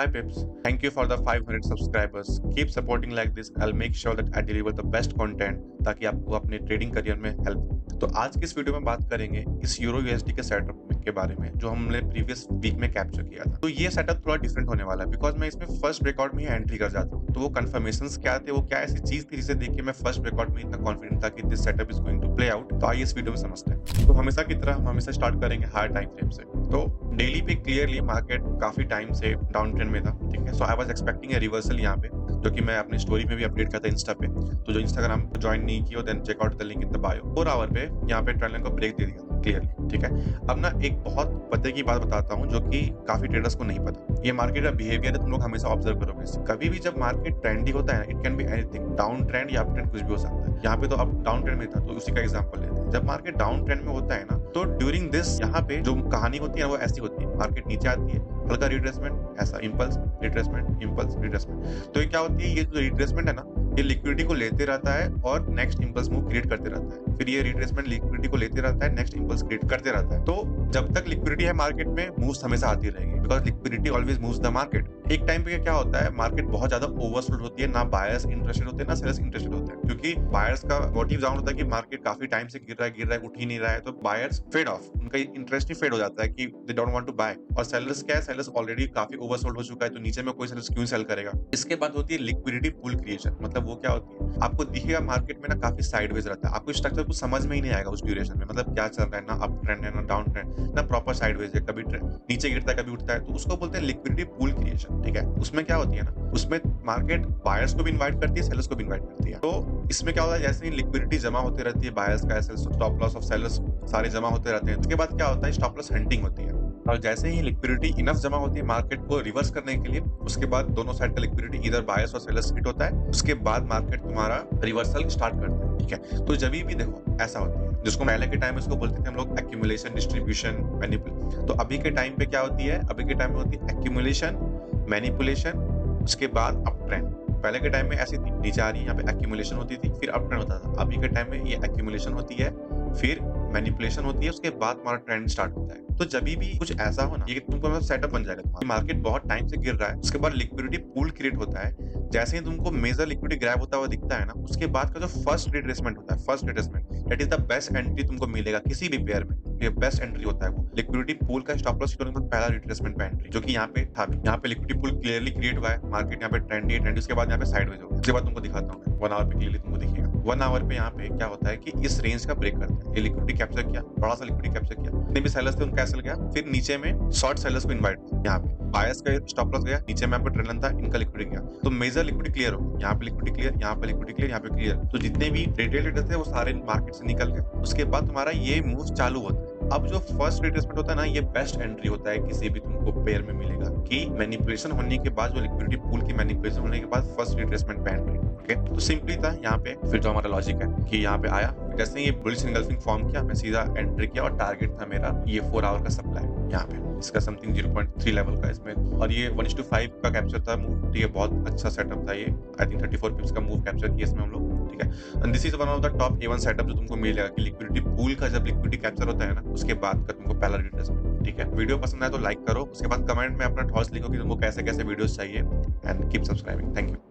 Hi Pips, thank you for the 500 subscribers. Keep supporting like this. I'll make sure that I deliver the best content ताकि आपको अपने trading career में help. तो आज की इस वीडियो में बात करेंगे इस यूरो यूएसडी के सेटअप के बारे में जो हमने प्रीवियस वीक में कैप्चर किया था। तो ये सेटअप थोड़ा डिफरेंट होने वाला है बिकॉज मैं इसमें फर्स्ट ब्रेकआउट में ही एंट्री कर जाता हूँ। तो वो कंफर्मेशंस क्या थे, वो क्या ऐसी चीज थी जिसे देख के मैं फर्स्ट ब्रेकआउट में इतना कॉन्फिडेंट था कि this setup is going to play out. तो आइए इस वीडियो में समझते हैं। तो हमेशा की तरह हम हमेशा स्टार्ट करेंगे हायर टाइम फ्रेम से। तो डेली पे क्लियरली मार्केट काफी टाइम से डाउन ट्रेंड में था, ठीक है। So I was expecting a reversal यहाँ पे, जो कि मैं अपनी स्टोरी में भी अपडेट करता इंस्टा पे। तो जो इंस्टाग्राम ज्वाइन नहीं किया then check out the link in the bio. 4 hour पे यहाँ पे ट्रेंड लाइन को ब्रेक दे दिया क्लियरली, ठीक है। अब ना एक बहुत पते की बात बताता हूँ जो कि काफी ट्रेडर्स को नहीं पता। ये मार्केट का बिहेवियर है, तुम लोग हमेशा ऑब्जर्व करोगे। कभी भी जब मार्केट ट्रेंडी होता है, it can be anything, down trend या अप ट्रेंड, कुछ भी हो सकता है। यहाँ पे तो अब डाउन ट्रेंड में था तो उसी का एग्जांपल लेते हैं। जब मार्केट डाउन ट्रेंड में होता है ना, तो ड्यूरिंग दिस यहाँ पे जो कहानी होती है वो ऐसी होती है। मार्केट नीचे आती है, हल्का रिट्रेसमेंट, ऐसा इंपल्स रिट्रेसमेंट, इंपल्स रिट्रेसमेंट। तो ये क्या होती है, ये जो रिट्रेसमेंट है ना, ये लिक्विडिटी को लेते रहता है और नेक्स्ट इंपल्स मूव क्रिएट करते रहता है। फिर ये रिट्रेसमेंट लिक्विडिटी को लेते रहता है, नेक्स्ट इंपल्स क्रिएट करते रहता है। तो जब तक लिक्विडिटी है मार्केट में, मूव्स हमेशा आती रहेगी because liquidity always moves the market. एक टाइम पे क्या होता है, मार्केट बहुत ज्यादा ओवरसोल्ड होती है, ना बायर्स इंटरेस्टेड होते हैं ना सेलर्स इंटरेस्टेड होते हैं, क्योंकि बायर्स का मोटिव डाउन होता है कि मार्केट काफी टाइम से गिर रहा है, उठ ही नहीं रहा है। तो बायर्स फेड ऑफ, उनका इंटरेस्ट ही फेड हो जाता है कि they don't want to buy. और सेलर्स क्या है, सेलर्स ऑलरेडी काफी ओवरसोल्ड हो चुका है, तो नीचे में कोई सेलर्स क्यों सेल करेगा। इसके बाद होती है लिक्विडिटी पूल क्रिएशन। मतलब वो क्या होती है, आपको दिखेगा मार्केट में ना काफी साइडवेज रहता है, आपको स्ट्रक्चर कुछ समझ में ही नहीं आएगा उस ड्यूरेशन में। मतलब क्या चल रहा है, ना अप ट्रेंड है ना डाउन ट्रेंड, ना प्रॉपर साइडवेज है, कभी नीचे गिरता है कभी उठता है। तो उसको बोलते हैं लिक्विडिटी पूल क्रिएशन, ठीक है। उसमें क्या होती है ना, उसमें मार्केट बायर्स को भी इनवाइट करती है, सेलर्स को भी इनवाइट करती है। तो इसमें क्या होता है, जैसे ही लिक्विडिटी जमा होती रहती है, बायर्स का स्टॉप लॉस ऑफ सेलर्स सारे जमा होते रहते हैं। उसके बाद क्या होता है, स्टॉप लॉस हंटिंग होती है। और जैसे ही लिक्विडिटी इनफ जमा होती है मार्केट को रिवर्स करने के लिए, उसके बाद दोनों साइड का लिक्विडिटी इधर बायर्स और सेलर्स हिट होता है। उसके बाद मार्केट तुम्हारा रिवर्सल स्टार्ट करता है, ठीक है। तो जब भी देखो ऐसा होती है, जिसको पहले के टाइम में इसको बोलते थे हम लोग एक्यूमुलेशन, डिस्ट्रीब्यूशन, मैनिपुलेशन। तो अभी के टाइम पे क्या होती है, अभी के टाइम में होती है एक्यूमुलेशन, मैनिपुलेशन, उसके बाद अप ट्रेंड। पहले के टाइम में ऐसी थी, नीचे आ रही है, यहाँ पे एक्यूमुलेशन होती थी, फिर अप ट्रेंड होता था। अभी के टाइम में ये एक्यूमुलेशन होती है, फिर मैनिपुलेशन होती है, उसके बाद हमारा ट्रेंड स्टार्ट होता है। तो जब भी कुछ ऐसा हो ना, ये तुमको सेटअप बन जाएगा। तुम्हारा मार्केट बहुत टाइम से गिर रहा है, उसके बाद लिक्विडिटी पूल क्रिएट होता है। जैसे ही तुमको मेजर लिक्विडिटी ग्रैब होता हुआ दिखता है ना, उसके बाद का जो फर्स्ट रिट्रेसमेंट होता है, first retracement that is the best entry तुमको मिलेगा किसी भी पेयर में। ये बेस्ट एंट्री होता है वो लिक्विडिटी पूल का स्टॉप लॉस होने के बाद पहला रिट्रेसमेंट पे एंट्री, जो कि यहाँ पे था। यहाँ पे लिक्विडिटी पूल क्लियरली क्रिएट हुआ है, मार्केट यहाँ पे ट्रेंडी है, ट्रेंडी उसके बाद यहाँ पे साइडवेज होगा। उसके बाद तुमको दिखाता हूँ 1 आवर पे क्लियरली तुमको दिखेगा। 1 आवर पे यहाँ पे क्या होता है कि इस रेंज का ब्रेक करता है, ये लिक्विडिटी कैप्चर किया, बड़ा सा लिक्विडिटी कैप्चर किया, जितने भी सेलर्स थे उनका सेल गया। फिर नीचे में शॉर्ट सेलर्स को इनवाइट किया, यहाँ पे बायर्स का स्टॉप लॉस गया, नीचे में यहाँ पे ट्रेंड था, इनका लिक्विडिटी गया। तो मेजर लिक्विडिटी क्लियर हो, यहाँ पे लिक्विडिटी क्लियर, यहाँ पे लिक्विडिटी क्लियर, यहाँ पे क्लियर। तो जितने भी रिटेल ट्रेडर थे वो सारे मार्केट से निकल गए। उसके बाद तुम्हारा ये मूव चालू होता है। अब जो फर्स्ट रिट्रेसमेंट होता है ना, ये बेस्ट एंट्री होता है किसी भी तुमको पेयर में मिलेगा, कि मैनिपुलेशन होने के बाद, जो लिक्विडिटी पूल की मैनिपुलेशन होने के बाद फर्स्ट रिट्रेसमेंट पे एंट्री, ओके। तो सिंपली था यहाँ पे। फिर जो हमारा लॉजिक है कि यहाँ पे आया, जैसे ही ये बुलिश एंगल्फिंग फॉर्म किया, मैं सीधा एंट्री किया और टारगेट था मेरा ये 4 आवर का सप्लाई यहाँ पे, इसका समथिंग 0.3 लेवल का इसमें, और ये 1:5 का कैप्चर था मूव। ठीक है, बहुत अच्छा सेटअप था ये। आई थिंक 34 पिप्स का मूव कैप्चर किया इसमें हम लोग, ठीक है। And this is one of the top A1 setup जो तुमको मिलेगा कि लिक्विडिटी पूल का जब लिक्विडिटी कैप्चर होता है ना, उसके बाद का तुमको पहला रिट्रेसमेंट, ठीक है। वीडियो पसंद आए तो लाइक करो, उसके बाद कमेंट में अपना थॉट्स लिखो कि तुमको कैसे कैसे वीडियोस चाहिए, and keep subscribing. Thank you.